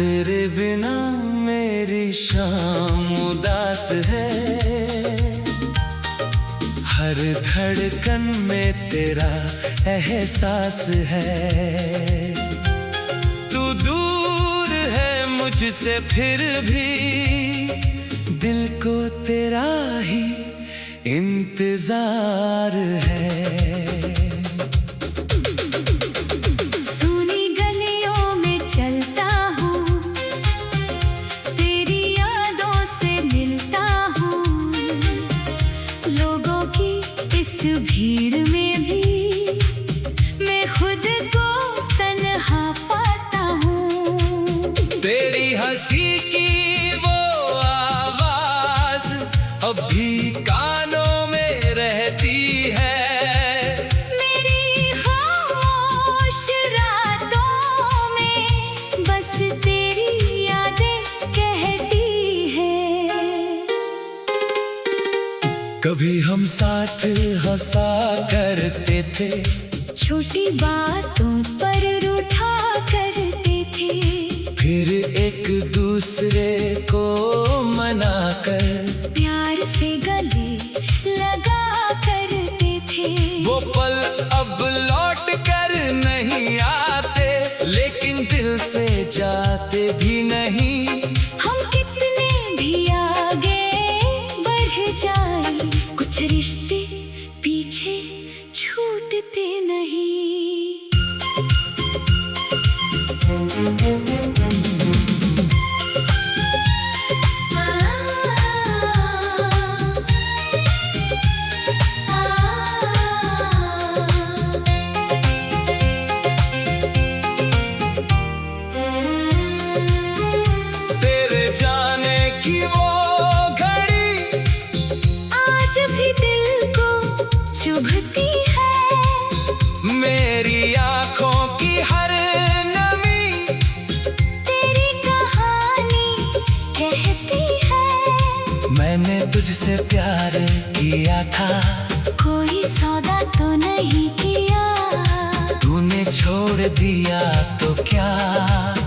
तेरे बिना मेरी शाम उदास है, हर धड़कन में तेरा एहसास है। तू दूर है मुझसे फिर भी दिल को तेरा ही इंतजार है। भीड़ में भी मैं खुद को तन्हा पाता हूँ। तेरी हंसी की वो आवाज अब भी कानों में रहती है। मेरी खामोश रातों में बस तेरी यादें कहती है। कभी हम साथ हंसा करते थे, छोटी बातों पर रूठा करते थे, फिर एक दूसरे को मनाकर प्यार से गले लगा करते थे। वो पल अब लौट कर नहीं आते, लेकिन दिल से जाते भी नहीं। हम कितने भी आगे बढ़ जाए, कुछ रिश्ते पीछे छूटते नहीं। तेरे जाने की वो घड़ी आज भी दिल को चुभती है। मेरी आंखों की हर नमी तेरी कहानी कहती है। मैंने तुझसे प्यार किया था, कोई सौदा तो नहीं किया। तूने छोड़ दिया तो क्या,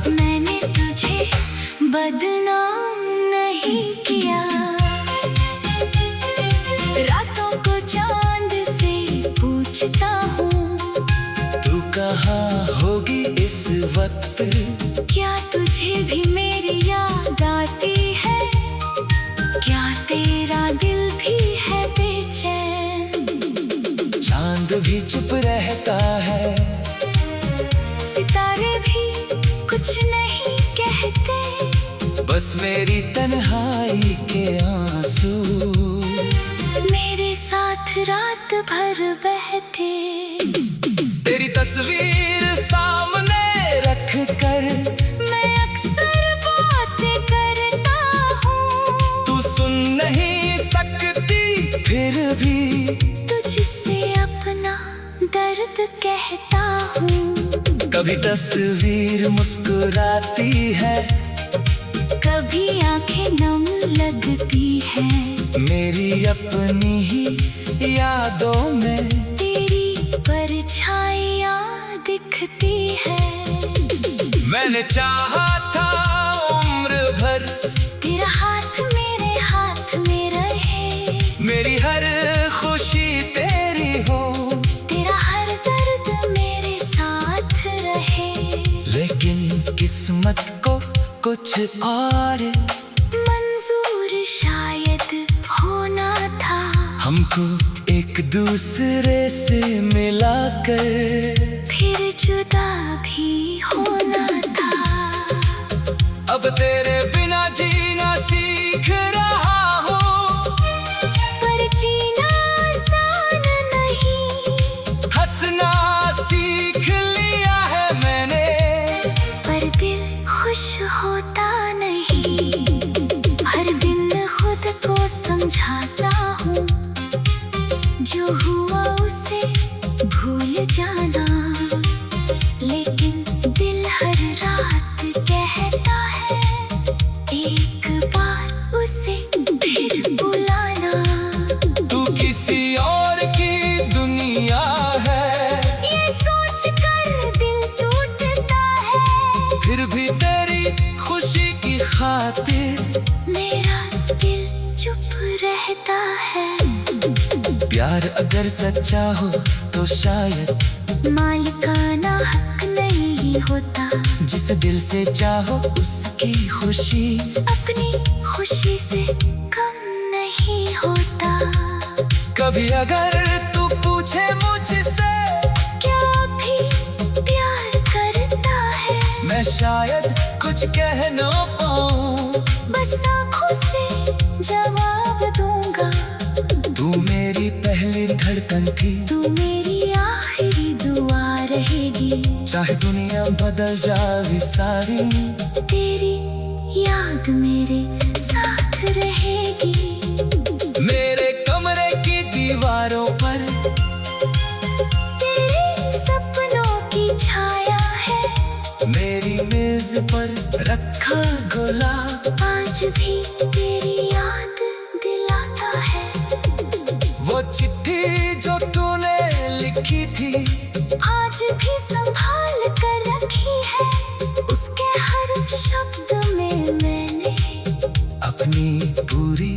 मैंने तुझे बदनाम नहीं किया। रातों को चांद से पूछता हूँ, तू कहाँ होगी इस वक्त। क्या तुझे भी मेरी याद आती है। क्या तेरा दिल भी है बेचैन। चांद भी चुप रहता है, सितारे भी कुछ नहीं कहते, बस मेरी तन्हाई के आंसू मेरे साथ रात भर बहते। तेरी तस्वीर सामने रख कर मैं अक्सर बातें करता हूँ, तू सुन नहीं सकती फिर भी तुझसे अपना दर्द कहता हूँ। कभी तस्वीर मुस्कुराती है, कभी आंखें नम लगती है। मेरी अपनी ही यादों में तेरी परछाइयाँ दिखती है। मैंने चाहा था उम्र भर तेरा हाथ मेरे हाथ में रहे, मेरी हर खुशी तेरी हो, तेरा हर दर्द मेरे साथ रहे। लेकिन किस्मत को कुछ और मंजूर शायद होना था, हमको एक दूसरे से मिलाकर फिर जुदा भी होना था। अब तेरे बिना जीना सीख रहा हूँ, पर जीना आसान नहीं। हंसना सीख लिया है मैंने, पर दिल खुश होता नहीं। हर दिन खुद को समझाता हूँ, जो हुआ उसे भूल जाना, लेकिन दिल हर रात कहता है एक बार उसे खातिर मेरा दिल चुप रहता है। प्यार अगर सच्चा हो तो शायद मालिकाना हक नहीं होता। जिस दिल से चाहो उसकी खुशी अपनी खुशी से कम नहीं होता। कभी अगर तू पूछे मुझसे क्या भी प्यार करता है, मैं शायद कुछ कह न पाऊं, बस आँखों से जवाब दूंगा। तू मेरी पहली धड़कन थी, तू मेरी आखिरी दुआ रहेगी। चाहे दुनिया बदल जाए सारी, तेरी याद मेरे साथ रहेगी। मेरे कमरे की दीवारों पर तेरे सपनों की छाया है। मेरी मेज पर रखा गुलाब आज भी तेरी याद दिलाता है। वो चिट्ठी जो तूने लिखी थी आज भी संभाल कर रखी है। उसके हर शब्द में मैंने अपनी पूरी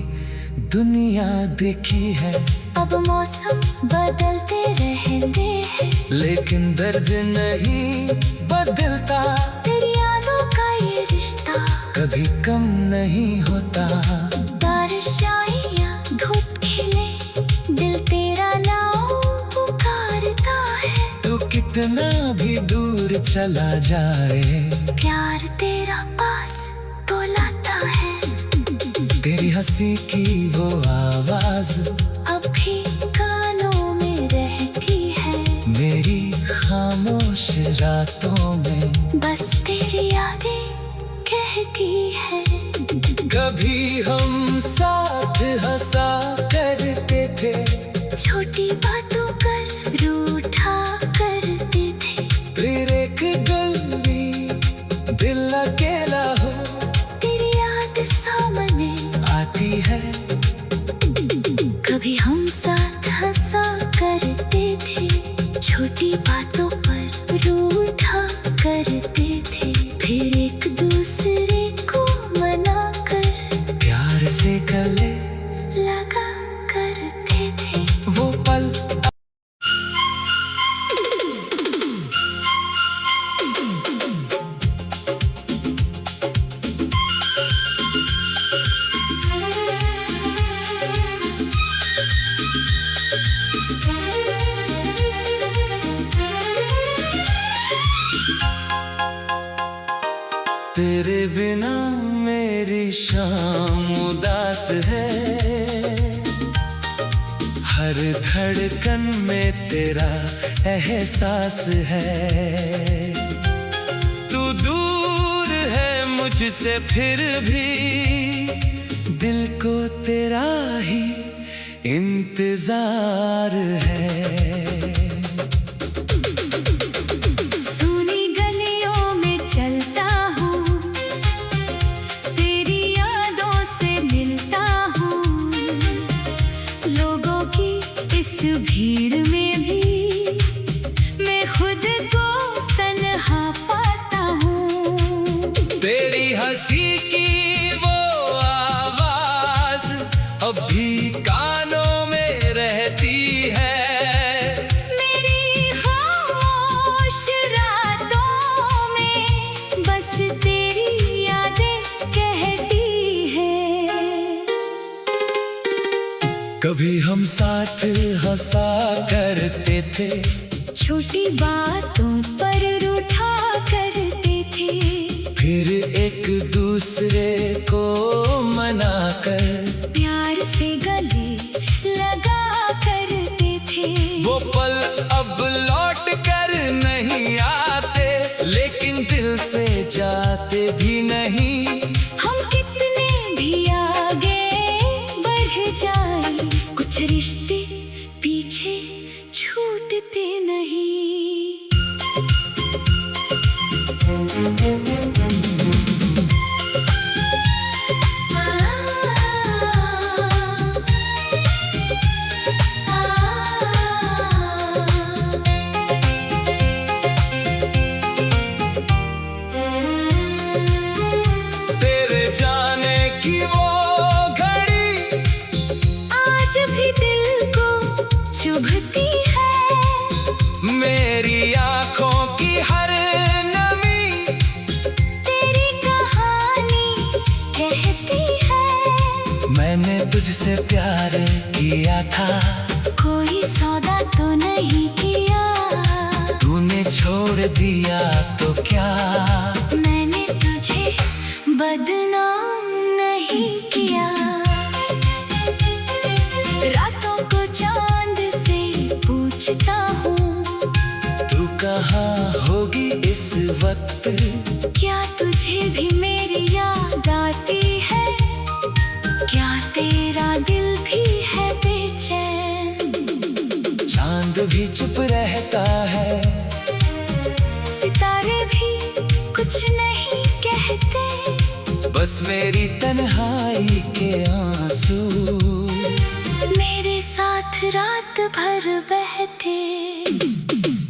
दुनिया देखी है। अब मौसम बदलते रहते हैं, लेकिन दर्द नहीं बदलता, तेरी यादों का ये रिश्ता कभी कम नहीं होता। बारिश आए या धूप खिले, दिल तेरा नाम पुकारता है। तू कितना भी दूर चला जाए, प्यार तेरा पास बुलाता है। तेरी हंसी की वो आवाज अब भी कानों में रहती है। मेरी खामोश रातों में बस तेरी यादें कहती है। कभी हम साथ हंसा करते थे, छोटी बातों पर रूठा करते थे। फिर एक गली दिल अकेला हो तेरी याद सामने आती है। कभी हम साथ हंसा करते थे, छोटी बातों पर रूठा करते थे। फिर एक दूसरे को मना कर प्यार से गले लगा करते थे। वो पल तेरे बिना मेरी शाम उदास है। हर धड़कन में तेरा एहसास है। तू दूर है मुझसे फिर भी दिल को तेरा ही इंतजार है। सुनी गलियों में चलता हूँ, तेरी यादों से मिलता हूँ। लोगों की इस भीड़ में भी मैं खुद को तन्हा पाता हूँ। तेरी हंसी की वो आवाज अब भी कानों में रहती है। मेरी खामोश रातों में बस तेरी यादें कहती है। कभी हम साथ हंसा करते थे, छोटी बातों पर रूठा करते थे। फिर एक दूसरे को मनाकर प्यार से गले लगा करते थे। वो पल अब लौट कर नहीं आते, लेकिन दिल से जाते भी नहीं। हम कितने भी आगे बढ़ जाए, कुछ रिश्ते पीछे छूटते नहीं। तेरे जान मेरी आंखों की हर नमी तेरी कहानी कहती है। मैंने तुझसे प्यार किया था, कोई सौदा तो नहीं किया, तूने छोड़ दिया तो क्या। मैंने तुझे बदनाम नहीं किया। रातों को चांद से पूछता हूँ, तू कहाँ होगी इस वक्त। क्या तुझे भी मेरी याद आती है, क्या तेरा दिल भी है बेचैन। चांद भी चुप रहता है, सितारे भी कुछ नहीं कहते, बस मेरी तन्हाई के आंसू मेरे साथ रात भर बहते।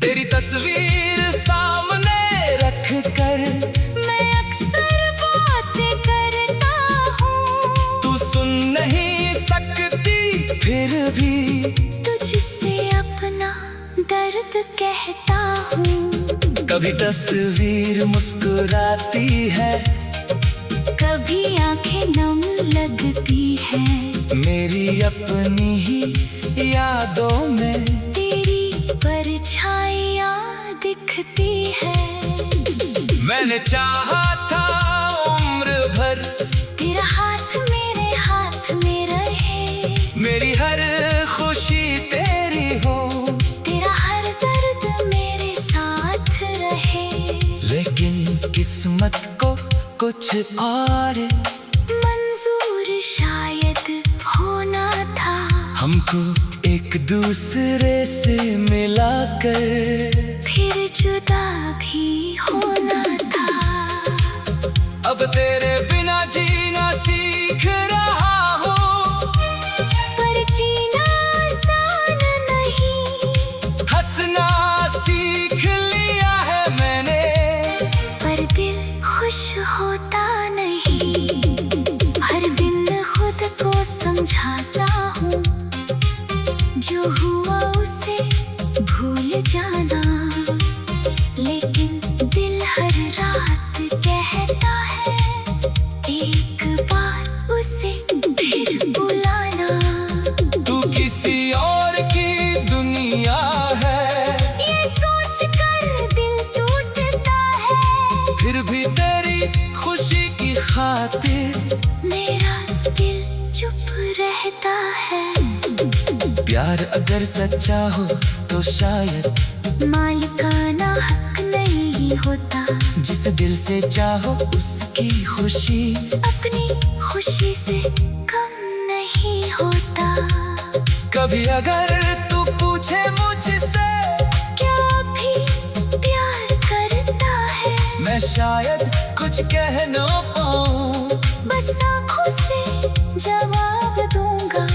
तेरी तस्वीर सामने रख कर मैं अक्सर बातें करता हूँ, तू सुन नहीं सकती फिर भी तुझसे अपना दर्द कहता हूँ। कभी तस्वीर मुस्कुराती है, कभी आंखें नम लगती है, मेरी अपनी ही यादों में तेरी परछाइयाँ दिखती है। मैंने चाहा था उम्र भर तेरा हाथ मेरे हाथ में रहे, मेरी हर खुशी तेरी हो, तेरा हर दर्द मेरे साथ रहे। लेकिन किस्मत को कुछ और मंजूर शायद होना था, हमको एक दूसरे से मिलाकर फिर जुदा भी होना था। अब तेरे बिना जीना सीख रहा हूँ, पर जीना आसान नहीं, हंसना सीख लिया है मैंने, पर दिल खुश होता नहीं। हर दिन खुद को समझाता हूँ, जो हुआ उसे भूल जाना, लेकिन दिल हर रात कहता है एक बार उसे फिर बुलाना। तू किसी और की दुनिया है, ये सोच कर दिल टूटता है, फिर भी तेरी खुशी की खातिर मेरा दिल चुप रहता है। प्यार अगर सच्चा हो तो शायद मालिकाना हक नहीं होता, जिस दिल से चाहो उसकी खुशी अपनी खुशी से कम नहीं होता। कभी अगर तू पूछे मुझसे क्या भी प्यार करता है, मैं शायद कुछ कह न पाऊं, बस आँखों से जवाब दूंगा।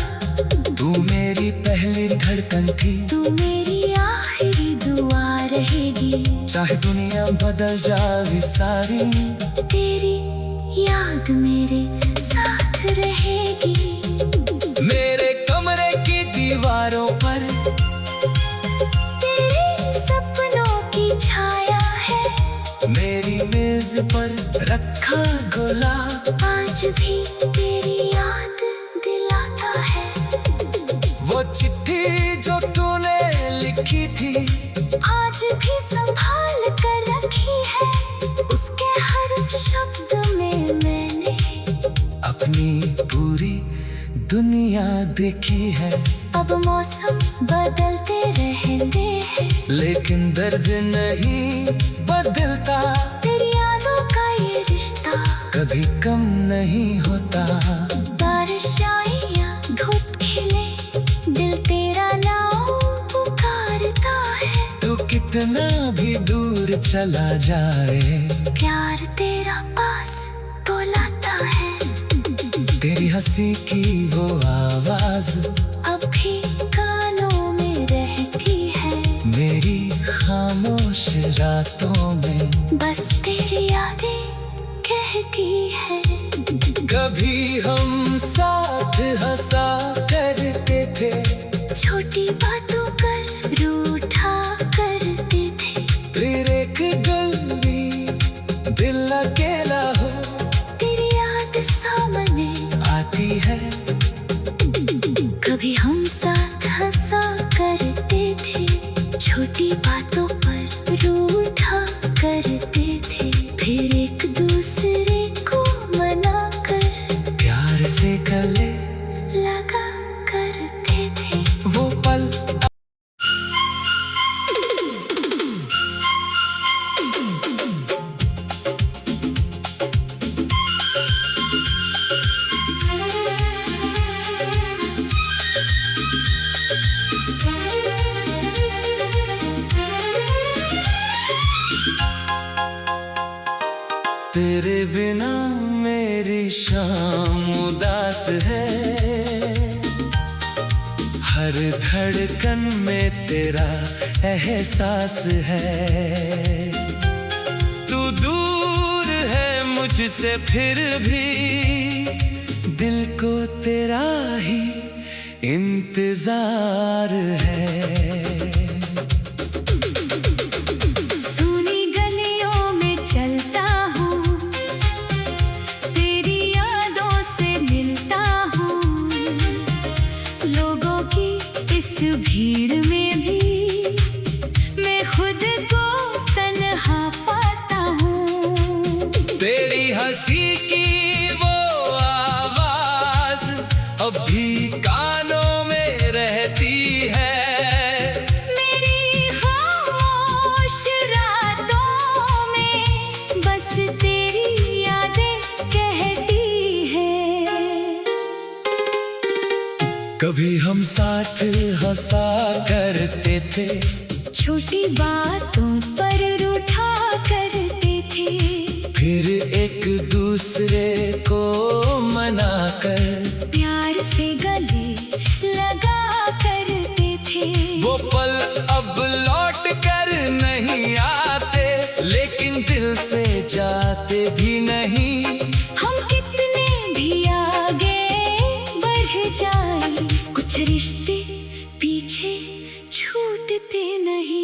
तू मेरी पहली धड़कन थी, तू मेरी आखिरी दुआ रहेगी, चाहे दुनिया बदल जाए सारी, तेरी याद मेरे साथ रहेगी। मेरे कमरे की दीवारों पर तेरे सपनों की छाया है, मेरी मेज पर रखा गुलाब आज भी तेरी याद दिलाता है। वो चिट्ठी जो तूने लिखी थी आज भी संभाल कर रखी है, उसके हर शब्द में मैंने अपनी पूरी दुनिया देखी है। अब मौसम बदलते रहते हैं, लेकिन दर्द नहीं बदलता, तेरी यादों का ये रिश्ता कभी कम नहीं होता। बारिश आए या धूप खिले, दिल तेरा नाम पुकारता है। तू कितना भी दूर चला जाए, प्यार तेरा पास बुलाता है। तेरी हंसी की वो आवाज अब भी कानों में रहती है, मेरी खामोश रातों में बस तेरी यादें कहती है। कभी हम साथ हंसा करते थे, छोटी बातों पर रूठा करते छोटी बातों पर रूठा करते थे, फिर एक दूसरे को मना कर प्यार से गले लगा करते थे। वो पल तेरे बिना मेरी शाम उदास है, हर धड़कन में तेरा एहसास है। तू दूर है मुझसे फिर भी दिल को तेरा ही इंतजार है। भीड़ में भी मैं खुद को तन्हा पाता हूँ। तेरी हंसी की वो आवाज अब भी कानों में रहती है। मेरी खामोश रातों में बस तेरी यादें कहती है। कभी हम साथ हंसा करते थे, छोटी बातों पर रूठा करते थे, फिर एक दूसरे को मना कर प्यार से गले लगा करते थे। वो पल अब लौट कर नहीं आते, लेकिन दिल से जाते भी नहीं। हम कितने भी आगे बढ़ जाए, कुछ रिश्ते पीछे छूटते नहीं।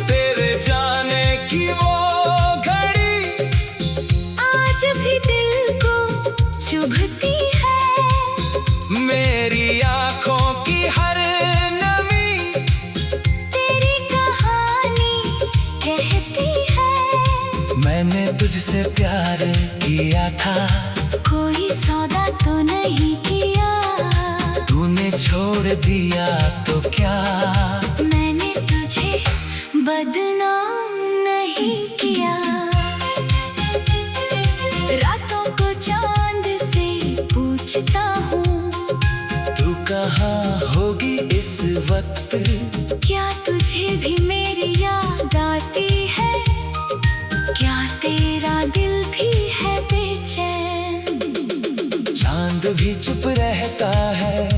तेरे जाने की वो घड़ी आज भी दिल को चुभती है, मेरी आंखों की हर नमी तेरी कहानी कहती है। मैंने तुझसे प्यार किया था, कोई सौदा तो नहीं किया, तूने छोड़ दिया तो क्या। मैंने तुझे बदनाम नहीं किया। रातों को चांद से पूछता हूँ, तू कहाँ होगी इस वक्त। क्या तुझे भी मेरी याद आती है, क्या तेरा दिल भी है बेचैन। चांद भी चुप रहता है,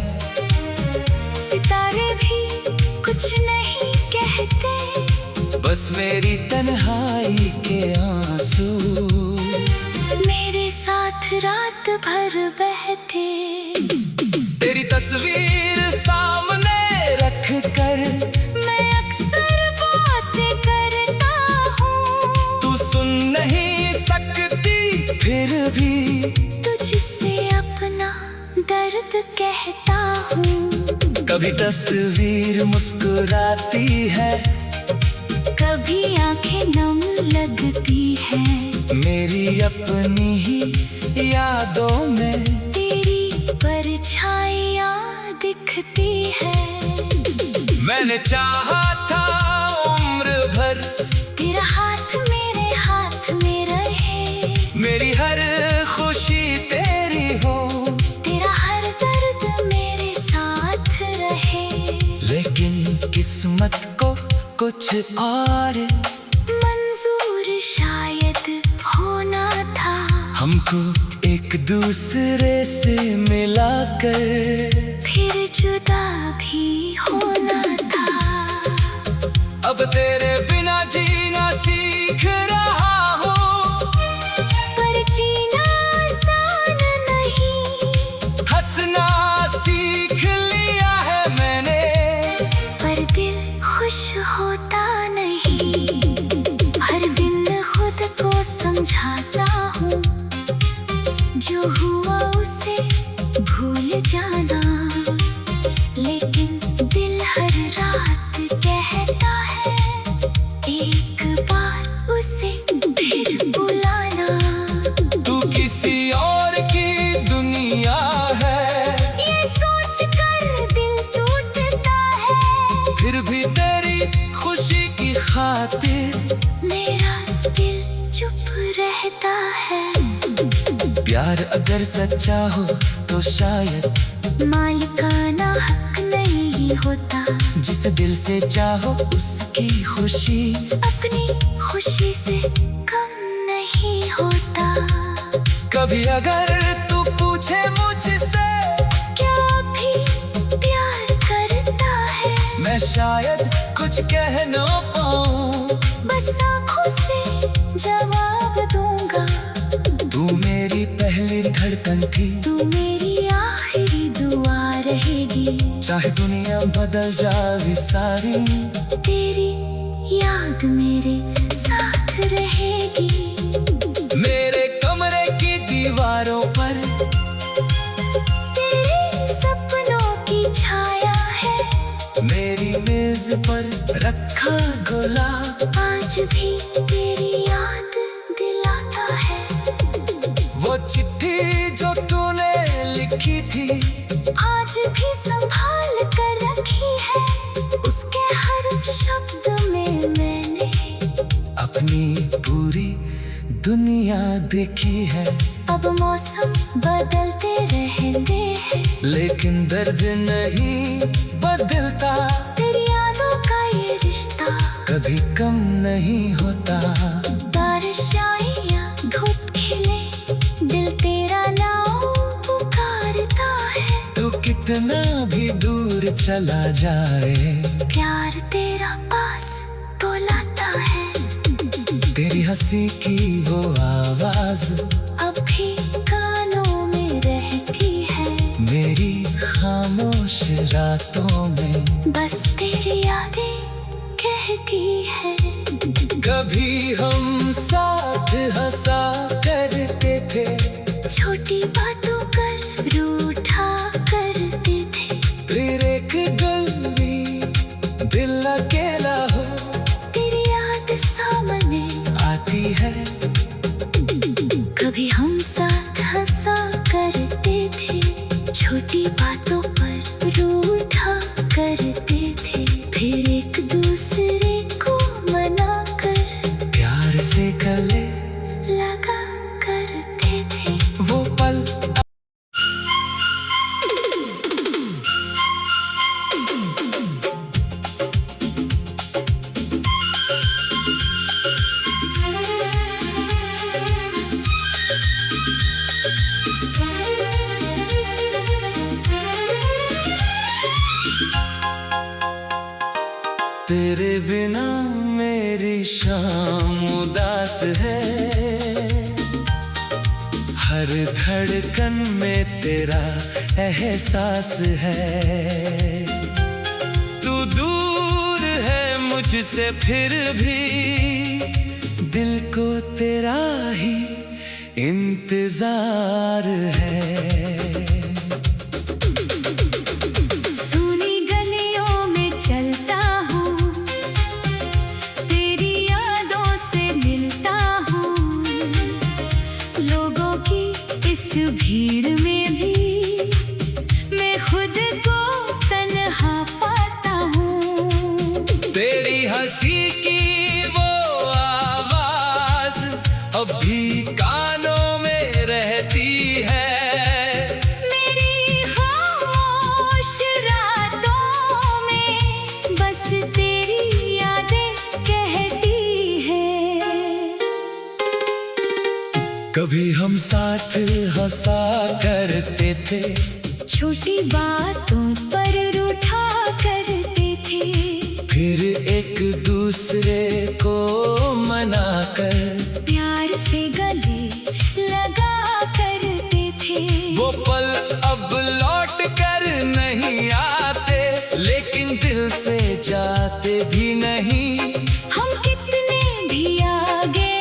सितारे भी कुछ नहीं कहते, बस मेरी तन्हाई के आंसू मेरे साथ रात भर बहते। तेरी तस्वीर सामने रख कर मैं अक्सर बातें करता हूँ, तू सुन नहीं सकती फिर भी तुझसे अपना दर्द कहता हूँ। कभी तस्वीर मुस्कुराती है, कभी आंखें नम लगती है, मेरी अपनी ही यादों में तेरी परछाइयाँ दिखती है। मैंने चाहा था उम्र भर तेरा हाथ मेरे हाथ में रहे, मेरी हर खुशी तेरी हो, तेरा हर दर्द मेरे साथ रहे। लेकिन किस्मत को कुछ और मंजूर शायद होना था, हमको एक दूसरे से मिलाकर फिर जुदा भी होना था। अब तेरे बिना जीना सीख रहा हूँ, पर जीना आसान नहीं, हंसना जाना, लेकिन दिल हर रात कहता है एक बार उसे फिर बुलाना। तू किसी और की दुनिया है, ये सोच कर दिल टूटता है, फिर भी तेरी खुशी की खातिर मेरा दिल चुप रहता है। प्यार अगर सच्चा हो तो शायद मालिकाना हक नहीं होता, जिस दिल से चाहो उसकी खुशी अपनी खुशी से कम नहीं होता। कभी अगर तू पूछे मुझसे क्या भी प्यार करता है, मैं शायद कुछ कह न पाऊं, बस आँखों से जवाब दूंगा। तू मेरी पहली धड़कन थी, तू मेरी आखिरी दुआ रहेगी, चाहे दुनिया बदल जाए सारी, तेरी याद मेरे साथ रहेगी। मेरे कमरे की दीवारों पर तेरे सपनों की छाया है, मेरी मेज पर रखा गुलाब आज भी तेरी याद दिलाता है। वो चिट्ठी जो तूने लिखी थी आज भी संभाल कर रखी है, उसके हर शब्द में मैंने अपनी पूरी दुनिया देखी है। अब मौसम बदलते रहते हैं, लेकिन दर्द नहीं बदलता, तेरी यादों का ये रिश्ता कभी कम नहीं होता। बारिश आए या धूप खिले, दिल तेरा नाम पुकारता है। तू कितना भी दूर चला जाए, प्यार तेरा पास बुलाता है, तेरी हंसी की वो आवाज अब भी कानों में रहती है। मेरी खामोश रातों में बस तेरी यादें कहती है। कभी हम साथ हंसा करते थे, छोटी बातों पर रूठा करते थे, फिर एक गली दिल अकेला हो तेरी याद सामने आती है। कभी हम साथ हंसा करते थे, छोटी बातों पर रूठा करते थे, फिर एक दूसरे को मना कर प्यार से गले लगा करते थे। वो पल तेरे बिना मेरी शाम उदास है, हर धड़कन में तेरा एहसास है। तू दूर है मुझसे फिर भी दिल को तेरा ही इंतजार है। सूनी गलियों में चलता हूँ, तेरी यादों से मिलता हूँ, लोगों की इस भीड़ में भी मैं खुद को तन्हा पाता हूँ। तेरी हंसी की वो आवाज अब भी कानों में रहती है। मेरी खामोश रातों में बस तेरी यादें कहती है। कभी हम साथ हंसा करते थे, छोटी बातों पर रूठा करते थे, फिर एक दूसरे को मना कर प्यार से गले लगा करते थे। वो पल अब लौट कर नहीं आते, लेकिन दिल से जाते भी नहीं। हम कितने भी आगे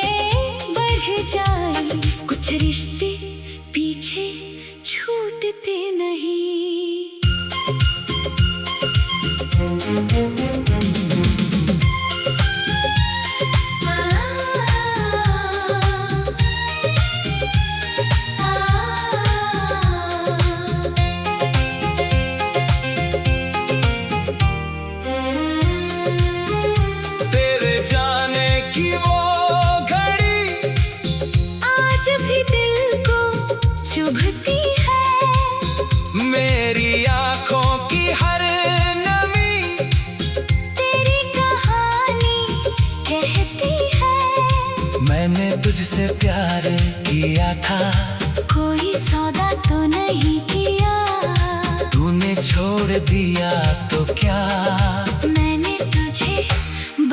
बढ़ जाए, कुछ रिश्ते पीछे छूटते नहीं। मेरी आंखों की हर नमी तेरी कहानी कहती है। मैंने तुझसे प्यार किया था, कोई सौदा तो नहीं किया, तूने छोड़ दिया तो क्या। मैंने तुझे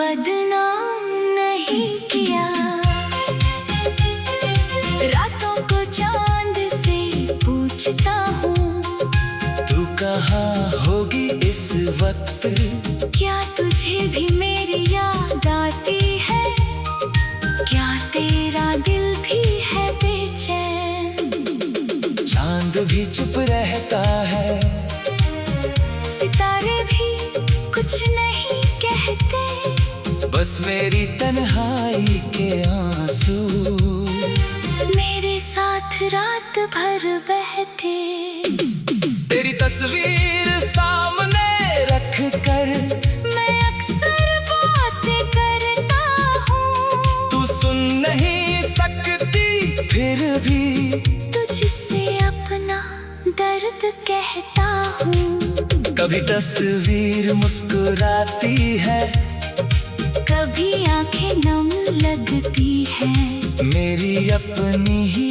बदनाम नहीं किया। रातों को चांद से पूछता हूँ, तू कहाँ होगी इस वक्त। क्या तुझे भी मेरी याद आती है? क्या तेरा दिल भी है बेचैन? चांद भी चुप रहता है, सितारे भी कुछ नहीं कहते, बस मेरी तन्हाई के आंसू मेरे साथ रात भर बहते। तेरी तस्वीर सामने रख कर मैं अक्सर बातें करता हूँ, तू सुन नहीं सकती फिर भी तुझसे अपना दर्द कहता हूँ। कभी तस्वीर मुस्कुराती है, कभी आंखें नम लगती है, मेरी अपनी ही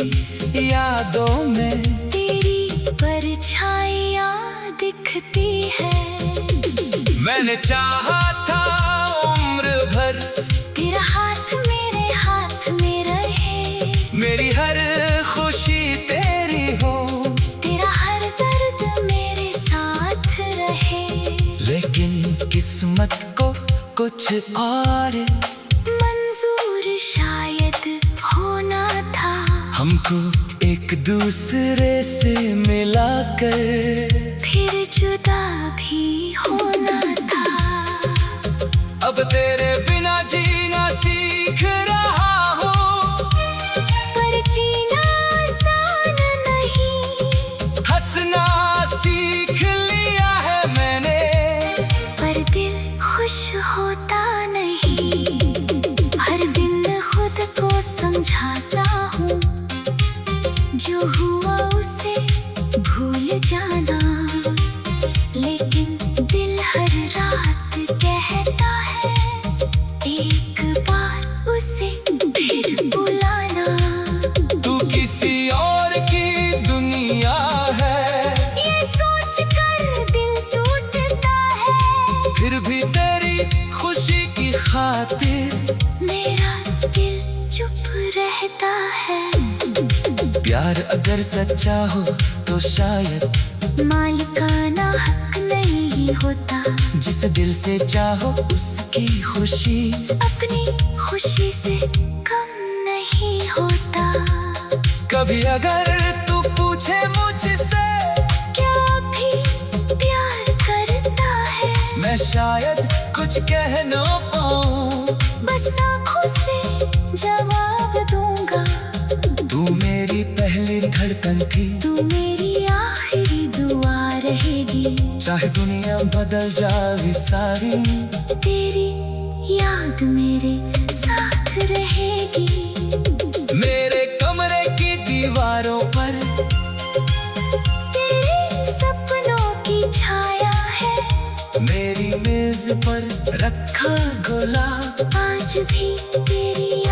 यादों में तेरी परछाइयाँ दिखती है। मैंने चाहा था उम्र भर तेरा हाथ मेरे हाथ में रहे, मेरी हर खुशी तेरी हो, तेरा हर दर्द मेरे साथ रहे। लेकिन किस्मत को कुछ और मंजूर शायद होना था, हमको एक दूसरे से मिलाकर फिर जुदा भी होना था। अब तेरे बिना जीना सीख रहा हूँ, पर जीना आसान नहीं, हंसना सीख लिया है मैंने, पर दिल खुश होता नहीं। हर दिन खुद को समझाता हूँ, जो हुआ उसे भूल जाना, लेकिन दिल हर रात कहता है एक बार उसे फिर बुलाना। तू किसी और की दुनिया है, ये सोच कर दिल टूटता है, फिर भी तेरी खुशी की खातिर मेरा दिल चुप रहता है। प्यार अगर सच्चा हो तो शायद मालिकाना हक नहीं होता, जिस दिल से चाहो उसकी खुशी अपनी खुशी से कम नहीं होता। कभी अगर तू पूछे मुझसे क्या भी प्यार करता है, मैं शायद कुछ कह न पाऊं, बस आँखों से जवाब दूंगा। तू मेरी पहली धड़कन थी, तू मेरी आखिरी दुआ रहेगी, चाहे दुनिया बदल जाए सारी, तेरी याद मेरे साथ रहेगी। मेरे कमरे की दीवारों पर तेरे सपनों की छाया है, मेरी मेज पर रखा गुलाब आज भी तेरी